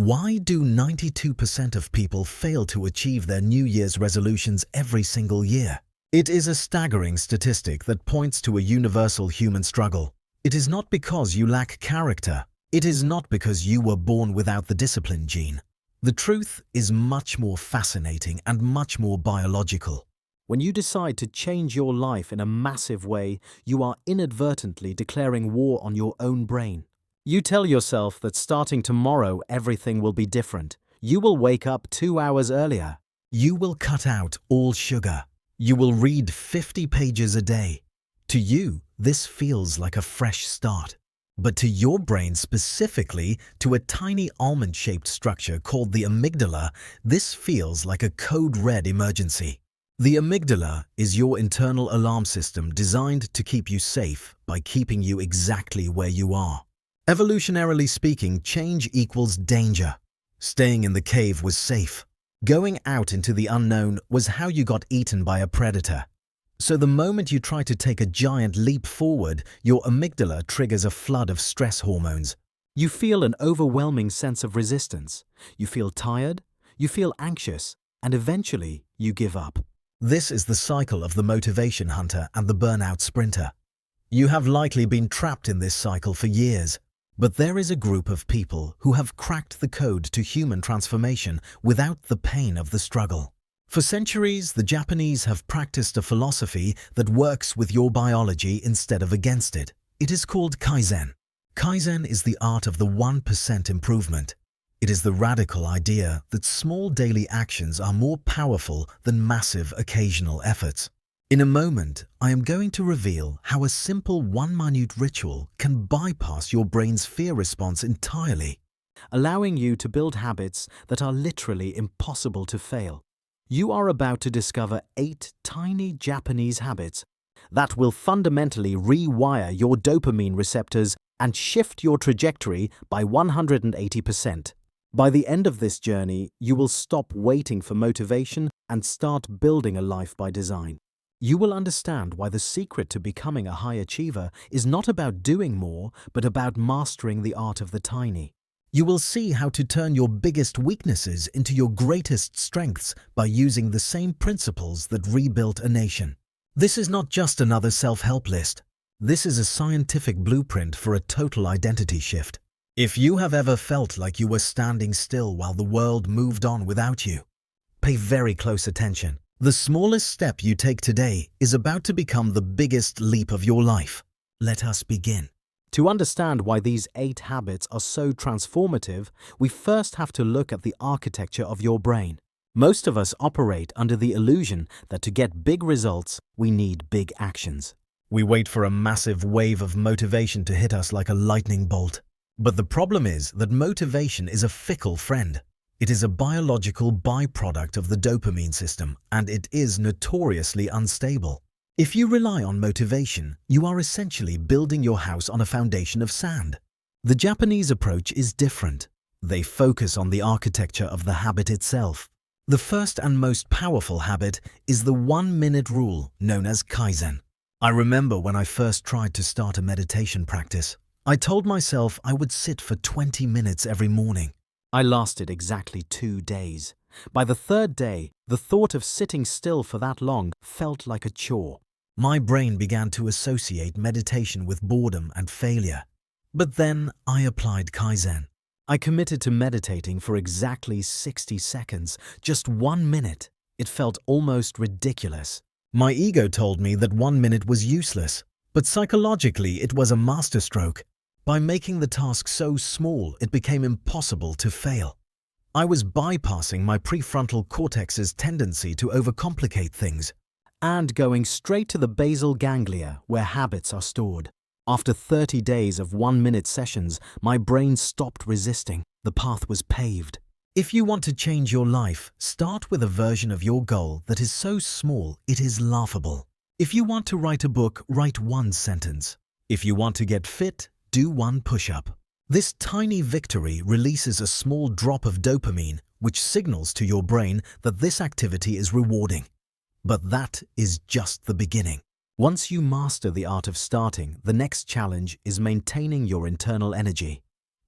Why do 92% of people fail to achieve their New Year's resolutions every single year? It is a staggering statistic that points to a universal human struggle. It is not because you lack character. It is not because you were born without the discipline gene. The truth is much more fascinating and much more biological. When you decide to change your life in a massive way, you are inadvertently declaring war on your own brain. You tell yourself that starting tomorrow everything will be different. You will wake up 2 hours earlier. You will cut out all sugar. You will read 50 pages a day. To you, this feels like a fresh start. But to your brain specifically, to a tiny almond-shaped structure called the amygdala, this feels like a code red emergency. The amygdala is your internal alarm system designed to keep you safe by keeping you exactly where you are. Evolutionarily speaking, change equals danger. Staying in the cave was safe. Going out into the unknown was how you got eaten by a predator. So the moment you try to take a giant leap forward, your amygdala triggers a flood of stress hormones. You feel an overwhelming sense of resistance. You feel tired, you feel anxious, and eventually you give up. This is the cycle of the motivation hunter and the burnout sprinter. You have likely been trapped in this cycle for years. But there is a group of people who have cracked the code to human transformation without the pain of the struggle. For centuries, the Japanese have practiced a philosophy that works with your biology instead of against it. It is called Kaizen. Kaizen is the art of the 1% improvement. It is the radical idea that small daily actions are more powerful than massive occasional efforts. In a moment, I am going to reveal how a simple one-minute ritual can bypass your brain's fear response entirely, allowing you to build habits that are literally impossible to fail. You are about to discover 8 tiny Japanese habits that will fundamentally rewire your dopamine receptors and shift your trajectory by 180%. By the end of this journey, you will stop waiting for motivation and start building a life by design. You will understand why the secret to becoming a high achiever is not about doing more, but about mastering the art of the tiny. You will see how to turn your biggest weaknesses into your greatest strengths by using the same principles that rebuilt a nation. This is not just another self-help list. This is a scientific blueprint for a total identity shift. If you have ever felt like you were standing still while the world moved on without you, pay very close attention. The smallest step you take today is about to become the biggest leap of your life. Let us begin. To understand why these 8 habits are so transformative, we first have to look at the architecture of your brain. Most of us operate under the illusion that to get big results, we need big actions. We wait for a massive wave of motivation to hit us like a lightning bolt. But the problem is that motivation is a fickle friend. It is a biological byproduct of the dopamine system, and it is notoriously unstable. If you rely on motivation, you are essentially building your house on a foundation of sand. The Japanese approach is different. They focus on the architecture of the habit itself. The first and most powerful habit is the 1-minute rule known as Kaizen. I remember when I first tried to start a meditation practice. I told myself I would sit for 20 minutes every morning. I lasted exactly 2 days. By the 3rd day, the thought of sitting still for that long felt like a chore. My brain began to associate meditation with boredom and failure. But then I applied Kaizen. I committed to meditating for exactly 60 seconds, just 1 minute. It felt almost ridiculous. My ego told me that 1 minute was useless, but psychologically it was a masterstroke. By making the task so small, it became impossible to fail. I was bypassing my prefrontal cortex's tendency to overcomplicate things and going straight to the basal ganglia where habits are stored. After 30 days of 1-minute sessions, my brain stopped resisting. The path was paved. If you want to change your life, start with a version of your goal that is so small it is laughable. If you want to write a book, write 1 sentence. If you want to get fit, do 1 push-up. This tiny victory releases a small drop of dopamine, which signals to your brain that this activity is rewarding. But that is just the beginning. Once you master the art of starting, the next challenge is maintaining your internal energy.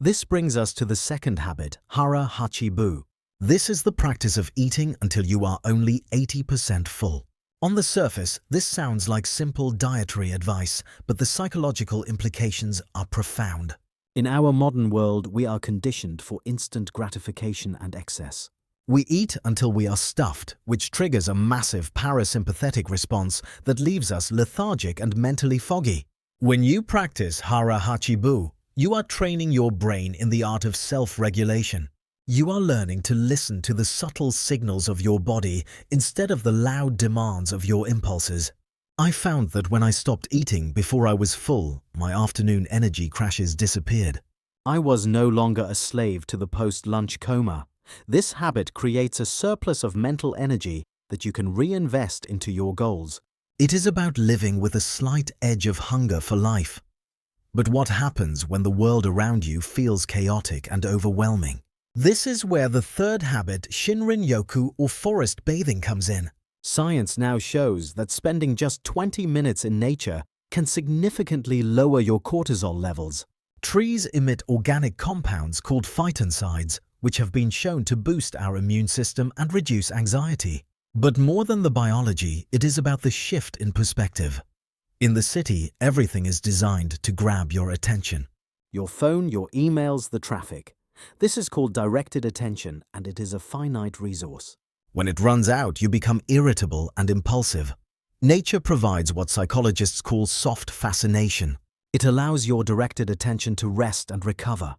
This brings us to the second habit, Hara Hachi Bu. This is the practice of eating until you are only 80% full. On the surface, this sounds like simple dietary advice, but the psychological implications are profound. In our modern world, we are conditioned for instant gratification and excess. We eat until we are stuffed, which triggers a massive parasympathetic response that leaves us lethargic and mentally foggy. When you practice Hara Hachi Bu, you are training your brain in the art of self-regulation. You are learning to listen to the subtle signals of your body instead of the loud demands of your impulses. I found that when I stopped eating before I was full, my afternoon energy crashes disappeared. I was no longer a slave to the post-lunch coma. This habit creates a surplus of mental energy that you can reinvest into your goals. It is about living with a slight edge of hunger for life. But what happens when the world around you feels chaotic and overwhelming? This is where the third habit, Shinrin-yoku or forest bathing, comes in. Science now shows that spending just 20 minutes in nature can significantly lower your cortisol levels. Trees emit organic compounds called phytoncides, which have been shown to boost our immune system and reduce anxiety. But more than the biology, it is about the shift in perspective. In the city, everything is designed to grab your attention. Your phone, your emails, the traffic. This is called directed attention, and it is a finite resource. When it runs out, you become irritable and impulsive. Nature provides what psychologists call soft fascination. It allows your directed attention to rest and recover.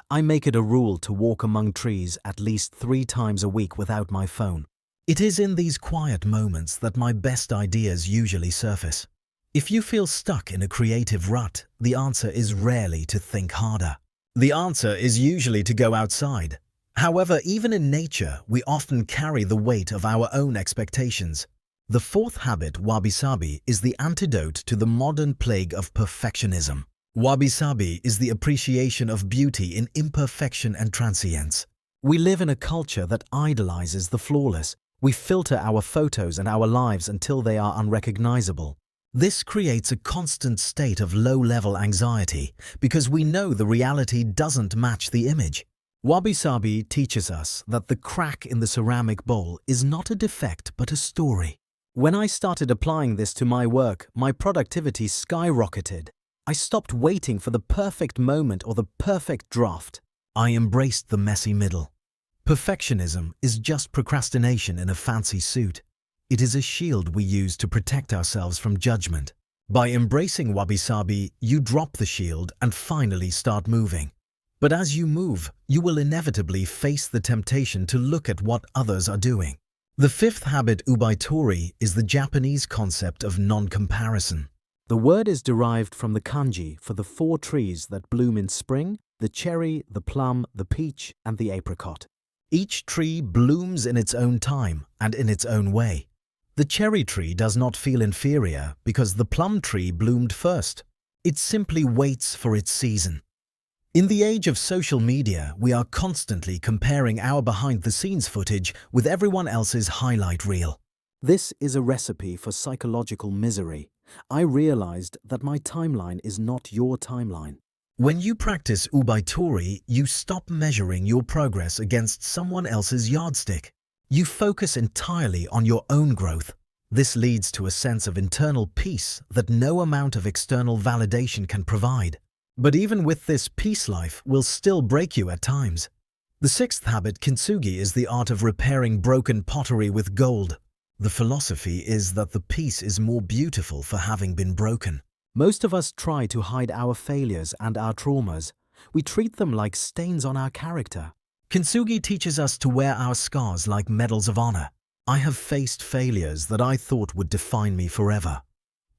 I make it a rule to walk among trees at least 3 times a week without my phone. It is in these quiet moments that my best ideas usually surface. If you feel stuck in a creative rut, the answer is rarely to think harder. The answer is usually to go outside. However, even in nature, we often carry the weight of our own expectations. The fourth habit, Wabi-Sabi, is the antidote to the modern plague of perfectionism. Wabi-Sabi is the appreciation of beauty in imperfection and transience. We live in a culture that idolizes the flawless. We filter our photos and our lives until they are unrecognizable. This creates a constant state of low-level anxiety because we know the reality doesn't match the image. Wabi-Sabi teaches us that the crack in the ceramic bowl is not a defect but a story. When I started applying this to my work, my productivity skyrocketed. I stopped waiting for the perfect moment or the perfect draft. I embraced the messy middle. Perfectionism is just procrastination in a fancy suit. It is a shield we use to protect ourselves from judgment. By embracing Wabi-Sabi, you drop the shield and finally start moving. But as you move, you will inevitably face the temptation to look at what others are doing. The fifth habit, Ubaitori, is the Japanese concept of non-comparison. The word is derived from the kanji for the 4 trees that bloom in spring: the cherry, the plum, the peach, and the apricot. Each tree blooms in its own time and in its own way. The cherry tree does not feel inferior because the plum tree bloomed first. It simply waits for its season. In the age of social media, we are constantly comparing our behind-the-scenes footage with everyone else's highlight reel. This is a recipe for psychological misery. I realized that my timeline is not your timeline. When you practice Ubaitori, you stop measuring your progress against someone else's yardstick. You focus entirely on your own growth. This leads to a sense of internal peace that no amount of external validation can provide. But even with this peace, life will still break you at times. The sixth habit, Kintsugi, is the art of repairing broken pottery with gold. The philosophy is that the piece is more beautiful for having been broken. Most of us try to hide our failures and our traumas. We treat them like stains on our character. Kintsugi teaches us to wear our scars like medals of honor. I have faced failures that I thought would define me forever.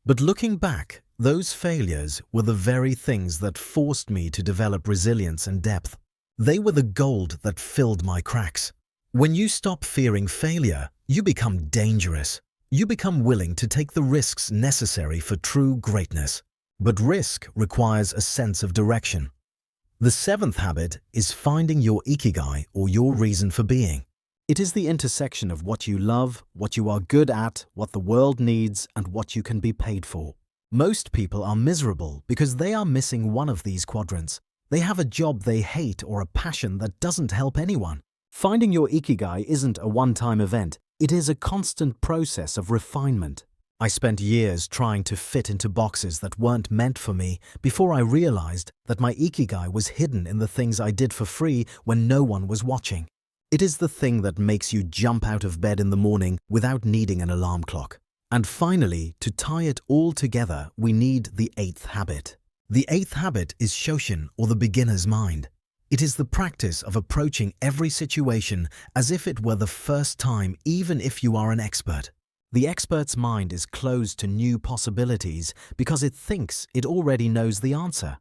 But looking back, those failures were the very things that forced me to develop resilience and depth. They were the gold that filled my cracks. When you stop fearing failure, you become dangerous. You become willing to take the risks necessary for true greatness. But risk requires a sense of direction. The seventh habit is finding your Ikigai, or your reason for being. It is the intersection of what you love, what you are good at, what the world needs, and what you can be paid for. Most people are miserable because they are missing one of these quadrants. They have a job they hate or a passion that doesn't help anyone. Finding your Ikigai isn't a one-time event. It is a constant process of refinement. I spent years trying to fit into boxes that weren't meant for me before I realized that my Ikigai was hidden in the things I did for free when no one was watching. It is the thing that makes you jump out of bed in the morning without needing an alarm clock. And finally, to tie it all together, we need the 8th habit. The 8th habit is Shoshin, or the beginner's mind. It is the practice of approaching every situation as if it were the first time, even if you are an expert. The expert's mind is closed to new possibilities because it thinks it already knows the answer.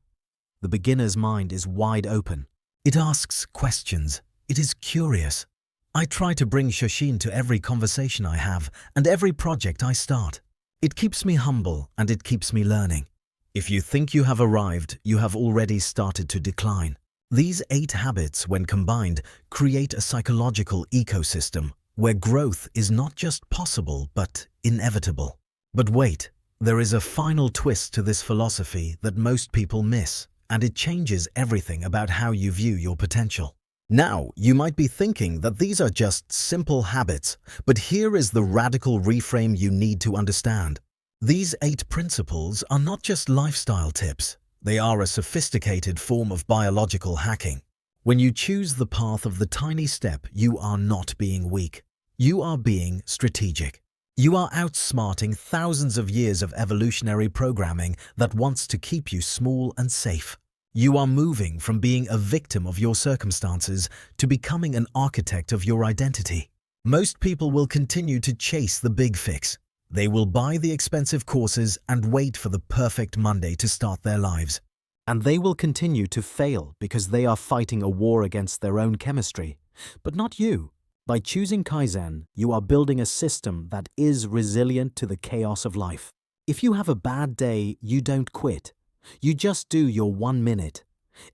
The beginner's mind is wide open. It asks questions. It is curious. I try to bring Shoshin to every conversation I have and every project I start. It keeps me humble and it keeps me learning. If you think you have arrived, you have already started to decline. These 8 habits, when combined, create a psychological ecosystem where growth is not just possible but inevitable. But wait, there is a final twist to this philosophy that most people miss, and it changes everything about how you view your potential. Now, you might be thinking that these are just simple habits, but here is the radical reframe you need to understand. These 8 principles are not just lifestyle tips. They are a sophisticated form of biological hacking. When you choose the path of the tiny step, you are not being weak. You are being strategic. You are outsmarting thousands of years of evolutionary programming that wants to keep you small and safe. You are moving from being a victim of your circumstances to becoming an architect of your identity. Most people will continue to chase the big fix. They will buy the expensive courses and wait for the perfect Monday to start their lives. And they will continue to fail because they are fighting a war against their own chemistry. But not you. By choosing Kaizen, you are building a system that is resilient to the chaos of life. If you have a bad day, you don't quit. You just do your 1 minute.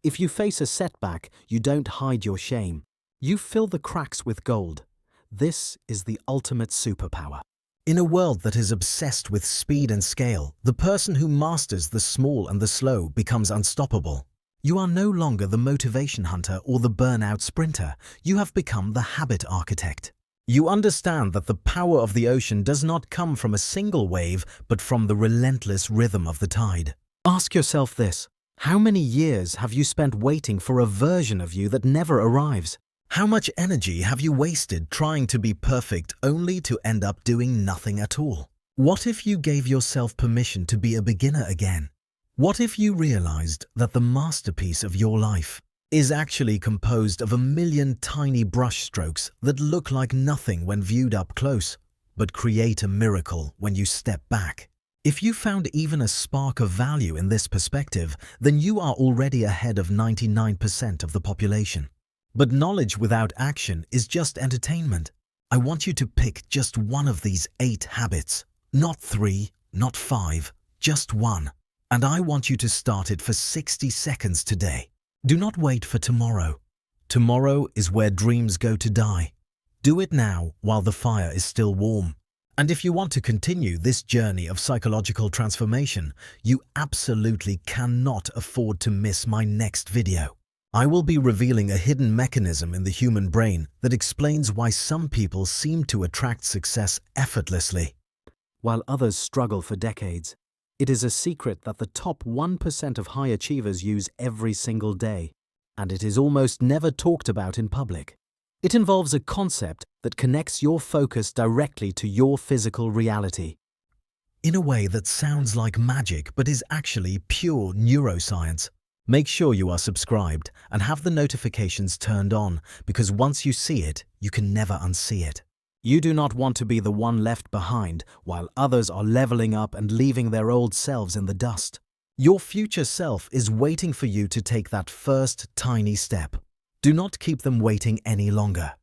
If you face a setback, you don't hide your shame. You fill the cracks with gold. This is the ultimate superpower. In a world that is obsessed with speed and scale, the person who masters the small and the slow becomes unstoppable. You are no longer the motivation hunter or the burnout sprinter. You have become the habit architect. You understand that the power of the ocean does not come from a single wave, but from the relentless rhythm of the tide. Ask yourself this: how many years have you spent waiting for a version of you that never arrives? How much energy have you wasted trying to be perfect only to end up doing nothing at all? What if you gave yourself permission to be a beginner again? What if you realized that the masterpiece of your life is actually composed of 1,000,000 tiny brush strokes that look like nothing when viewed up close, but create a miracle when you step back? If you found even a spark of value in this perspective, then you are already ahead of 99% of the population. But knowledge without action is just entertainment. I want you to pick just one of these 8 habits. Not 3, not 5, just one. And I want you to start it for 60 seconds today. Do not wait for tomorrow. Tomorrow is where dreams go to die. Do it now while the fire is still warm. And if you want to continue this journey of psychological transformation, you absolutely cannot afford to miss my next video. I will be revealing a hidden mechanism in the human brain that explains why some people seem to attract success effortlessly, while others struggle for decades. It is a secret that the top 1% of high achievers use every single day, and it is almost never talked about in public. It involves a concept that connects your focus directly to your physical reality. in a way that sounds like magic but is actually pure neuroscience. Make sure you are subscribed and have the notifications turned on, because once you see it, you can never unsee it. You do not want to be the one left behind while others are leveling up and leaving their old selves in the dust. Your future self is waiting for you to take that first tiny step. Do not keep them waiting any longer.